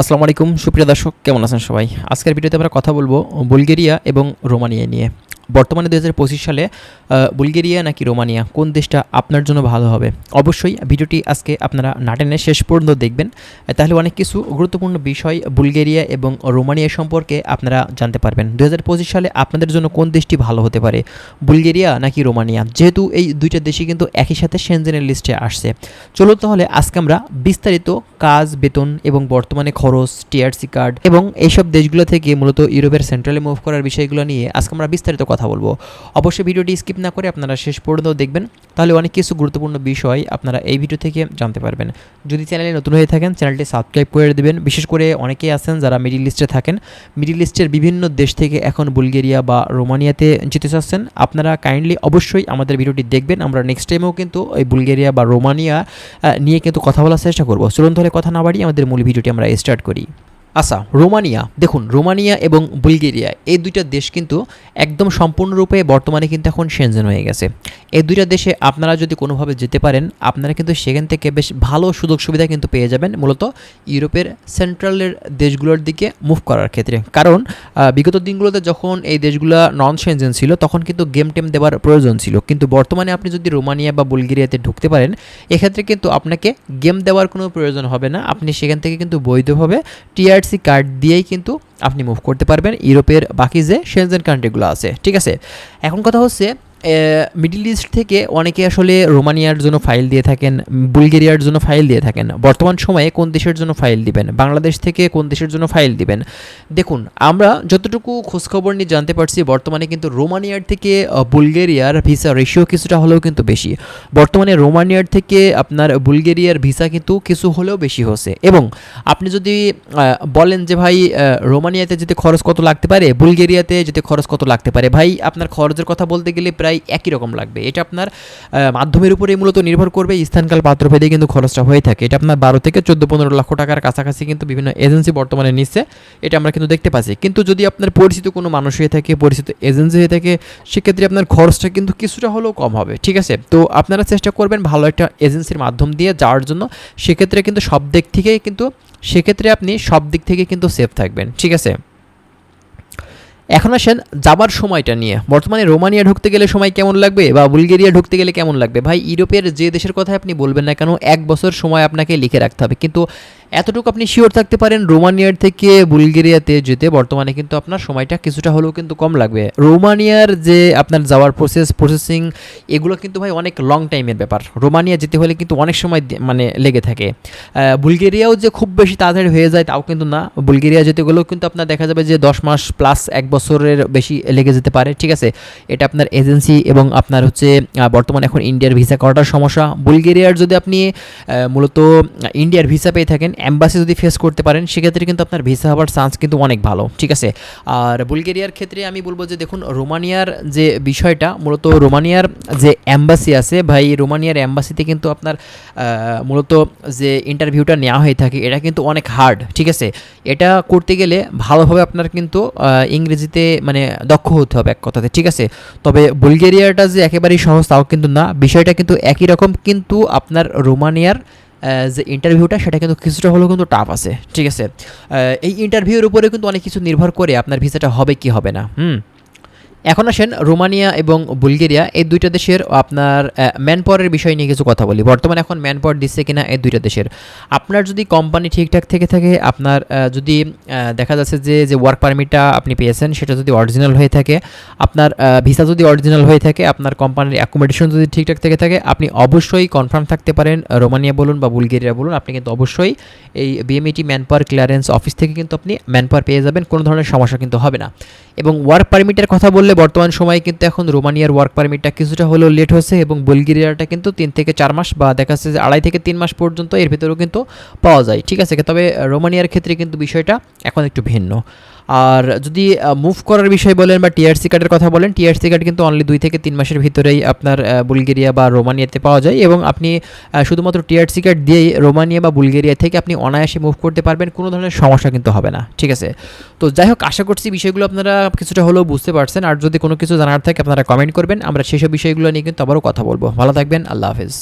আসসালামু আলাইকুম সুপ্রিয় দর্শক, কেমন আছেন সবাই? আজকের ভিডিওতে আমরা কথা বলবো বুলগেরিয়া এবং রোমানিয়া নিয়ে। বর্তমানে ২০২৫ সালে বুলগেরিয়া নাকি রোমানিয়া কোন দেশটা আপনার জন্য ভালো হবে? অবশ্যই ভিডিওটি আজকে আপনারা না টেনে শেষ পর্যন্ত দেখবেন, তাহলে অনেক কিছু গুরুত্বপূর্ণ বিষয় বুলগেরিয়া এবং রোমানিয়া সম্পর্কে আপনারা জানতে পারবেন। ২০২৫ সালে আপনাদের জন্য কোন দেশটি ভালো হতে পারে, বুলগেরিয়া নাকি রোমানিয়া? যেহেতু এই দুইটা দেশই কিন্তু একই সাথে সেনজেনের লিস্টে আসছে। চলুন তাহলে আজকে আমরা বিস্তারিত কাজ, বেতন এবং বর্তমানে খরচ, টিআরসি কার্ড এবং এইসব দেশগুলো থেকে মূলত ইউরোপের সেন্ট্রালে মুভ করার বিষয়গুলো নিয়ে আজকে আমরা বিস্তারিত কথা বলবো। অবশ্যই ভিডিওটি স্কিপ না করে আপনারা শেষ পর্যন্ত দেখবেন, তাহলে অনেক কিছু গুরুত্বপূর্ণ বিষয় আপনারা এই ভিডিও থেকে জানতে পারবেন। যদি চ্যানেলে নতুন হয়ে থাকেন চ্যানেলটি সাবস্ক্রাইব করে দেবেন। বিশেষ করে অনেকেই আছেন যারা মিডল ইস্টে থাকেন, মিডল ইস্টের বিভিন্ন দেশ থেকে এখন বুলগেরিয়া বা রোমানিয়াতে যেতে চাচ্ছেন, আপনারা কাইন্ডলি অবশ্যই আমাদের ভিডিওটি দেখবেন। আমরা নেক্সট টাইমেও কিন্তু এই বুলগেরিয়া বা রোমানিয়া নিয়ে কিন্তু কথা বলার চেষ্টা করবো। চলুন তাহলে কথা না বাড়িয়ে আমাদের মূল ভিডিওটি আমরা স্টার্ট করি। আচ্ছা, রোমানিয়া দেখুন, রোমানিয়া এবং বুলগেরিয়া এই দুইটা দেশ কিন্তু একদম সম্পূর্ণরূপে বর্তমানে কিন্তু এখন সেনজেন হয়ে গেছে। এই দুইটা দেশে আপনারা যদি কোনোভাবে যেতে পারেন, আপনারা কিন্তু সেখান থেকে বেশ ভালো সুযোগ সুবিধা কিন্তু পেয়ে যাবেন মূলত ইউরোপের সেন্ট্রালের দেশগুলোর দিকে মুভ করার ক্ষেত্রে। কারণ বিগত দিনগুলোতে যখন এই দেশগুলো নন সেনজেন ছিল তখন কিন্তু গেম টেম দেওয়ার প্রয়োজন ছিল, কিন্তু বর্তমানে আপনি যদি রোমানিয়া বা বুলগেরিয়াতে ঢুকতে পারেন, এক্ষেত্রে কিন্তু আপনাকে গেম দেওয়ার কোনো প্রয়োজন হবে না। আপনি সেখান থেকে কিন্তু বৈধভাবে টিআরসি কার্ড দিয়েই কিন্তু আপনি মুভ করতে পারবেন ইউরোপের বাকি যে সেনজেন কান্ট্রিগুলো আছে। ঠিক আছে, এখন কথা হচ্ছে মিডল ইস্ট থেকে অনেকে আসলে রোমানিয়ার জন্য ফাইল দিয়ে থাকেন, বুলগেরিয়ার জন্য ফাইল দিয়ে থাকেন। বর্তমান সময়ে কোন দেশের জন্য ফাইল দিবেন, বাংলাদেশ থেকে কোন দেশের জন্য ফাইল দিবেন? দেখুন, আমরা যতটুকু খোঁজখবর নিয়ে জানতে পারছি বর্তমানে কিন্তু রোমানিয়ার থেকে বুলগেরিয়ার ভিসা রেশিও কিছুটা হলেও কিন্তু বেশি। বর্তমানে রোমানিয়ার থেকে আপনার বুলগেরিয়ার ভিসা কিন্তু কিছু হলেও বেশি হচ্ছে। এবং আপনি যদি বলেন যে ভাই রোমানিয়াতে যেতে খরচ কত লাগতে পারে, বুলগেরিয়াতে যেতে খরচ কত লাগতে পারে, ভাই আপনার খরচের কথা বলতে গেলে প্রায় একই রকম লাগবে। এটা আপনার মাধ্যমের উপরে মূলত নির্ভর করবে, স্থানকাল পাত্রভেদে কিন্তু খরচটা হয়ে থাকে। এটা আপনার 12 থেকে 14-15 লক্ষ টাকার কাছাকাছি কিন্তু বিভিন্ন এজেন্সি বর্তমানে নিচ্ছে, এটা আমরা কিন্তু দেখতে পাচ্ছি। কিন্তু যদি আপনার পরিচিত কোনো মানুষ হয়ে থাকে, পরিচিত এজেন্সি হয়ে থাকে, সেক্ষেত্রে আপনার খরচটা কিন্তু কিছুটা হলেও কম হবে। ঠিক আছে, তো আপনারা চেষ্টা করবেন ভালো একটা এজেন্সির মাধ্যম দিয়ে যাওয়ার জন্য। সেক্ষেত্রে কিন্তু সব দিক থেকে কিন্তু সেফ থাকবেন। ঠিক আছে, এখন আসেন যাবার সময়টা নিয়ে। বর্তমানে রোমানিয়া ঢুকতে গেলে সময় কেমন লাগবে বা বুলগেরিয়া ঢুকতে গেলে কেমন লাগবে? ভাই, ইউরোপের যে দেশের কথা আপনি বলবেন না কেন 1 বছর সময় আপনাকে লিখে রাখতে হবে, কিন্তু এতটুকু আপনি শিওর থাকতে পারেন রোমানিয়ার থেকে বুলগেরিয়াতে যেতে বর্তমানে কিন্তু আপনার সময়টা কিছুটা হলেও কিন্তু কম লাগবে। রোমানিয়ার যে আপনার যাওয়ার প্রসেসিং এগুলো কিন্তু ভাই অনেক লং টাইমের ব্যাপার। রোমানিয়া যেতে হলে কিন্তু অনেক সময় মানে লেগে থাকে। বুলগেরিয়াও যে খুব বেশি তাড়াতাড়ি হয়ে যায় তাও কিন্তু না। বুলগেরিয়া যেতে গেলেও কিন্তু আপনার দেখা যাবে যে 10 মাস প্লাস 1 বছরের বেশি লেগে যেতে পারে। ঠিক আছে, এটা আপনার এজেন্সি এবং আপনার হচ্ছে বর্তমানে এখন ইন্ডিয়ার ভিসা করাটার সমস্যা। বুলগেরিয়ার যদি আপনি মূলত ইন্ডিয়ার ভিসা পেয়ে থাকেন, এম্বাসি যদি ফেস করতে পারেন, সেক্ষেত্রে কিন্তু আপনার ভিসা হওয়ার চান্স কিন্তু অনেক ভালো। ঠিক আছে, আর বুলগেরিয়ার ক্ষেত্রে আমি বলবো যে দেখুন, রোমানিয়ার যে বিষয়টা মূলত রোমানিয়ার যে এম্বাসি আছে ভাই, রোমানিয়ার এম্বাসিতে কিন্তু আপনার মূলত যে ইন্টারভিউটা নেওয়া হয়ে থাকে এটা কিন্তু অনেক হার্ড। ঠিক আছে, এটা করতে গেলে ভালোভাবে আপনার কিন্তু ইংরেজিতে মানে দক্ষ হতে হবে এক কথাতে। ঠিক আছে, তবে বুলগেরিয়াটা যে একেবারেই সহজ তাও কিন্তু না, বিষয়টা কিন্তু একই রকম, কিন্তু আপনার রোমানিয়ার যে ইন্টারভিউটা সেটা কিন্তু কিছুটা হলেও কিন্তু টাফ আছে। ঠিক আছে, এই ইন্টারভিউর উপরে কিন্তু অনেক কিছু নির্ভর করে আপনার ভিসাটা হবে কি হবে না। এখন আসেন রোমানিয়া এবং বুলগেরিয়া এই দুইটা দেশের আপনার ম্যান পাওয়ারের বিষয় নিয়ে কিছু কথা বলি। বর্তমানে এখন ম্যান পাওয়ার দিচ্ছে কিনা এই দুইটা দেশের, আপনার যদি কোম্পানি ঠিকঠাক থেকে থাকে, আপনার যদি দেখা যাচ্ছে যে ওয়ার্ক পারমিটটা আপনি পেয়েছেন সেটা যদি অরিজিনাল হয়ে থাকে, আপনার ভিসা যদি অরিজিনাল হয়ে থাকে, আপনার কোম্পানির অ্যাকোমোডেশন যদি ঠিকঠাক থেকে থাকে, আপনি অবশ্যই কনফার্ম থাকতে পারেন রোমানিয়া বলুন বা বুলগেরিয়া বলুন, আপনি কিন্তু অবশ্যই এই BMET man power clearance office থেকে কিন্তু আপনি ম্যান পাওয়ার পেয়ে যাবেন, কোনো ধরনের সমস্যা কিন্তু হবে না। এবং ওয়ার্ক পারমিটের কথা বললে বর্তমান সময়ে কিন্তু এখন রোমানিয়ার ওয়ার্ক পারমিটটা কিছুটা হলেও লেট হচ্ছে এবং বুলগেরিয়াটা কিন্তু 3 থেকে 4 মাস বা দেখা যাচ্ছে যে 2.5 থেকে 3 মাস পর্যন্ত এর ভিতরেও কিন্তু পাওয়া যায়। ঠিক আছে, তবে রোমানিয়ার ক্ষেত্রে কিন্তু বিষয়টা এখন একটু ভিন্ন। আর যদি মুভ করার বিষয় বলেন বা টিআরসি কার্ডের কথা বলেন, টিআরসি কার্ড কিন্তু অনলি 2 থেকে 3 মাসের ভিতরেই আপনার বুলগেরিয়া বা রোমানিয়াতে পাওয়া যায় এবং আপনি শুধুমাত্র টিআরসি কার্ড দিয়েই রোমানিয়া বা বুলগেরিয়া থেকে আপনি অনায়াসে মুভ করতে পারবেন, কোনো ধরনের সমস্যা কিন্তু হবে না। ঠিক আছে, তো যাই হোক, আশা করছি বিষয়গুলো আপনারা কিছুটা হলেও বুঝতে পারছেন। আর যদি কোনো কিছু জানার থাকে আপনারা কমেন্ট করবেন, আমরা সেসব বিষয়গুলো নিয়ে কিন্তু আবারও কথা বলবো। ভালো থাকবেন, আল্লাহ হাফেজ।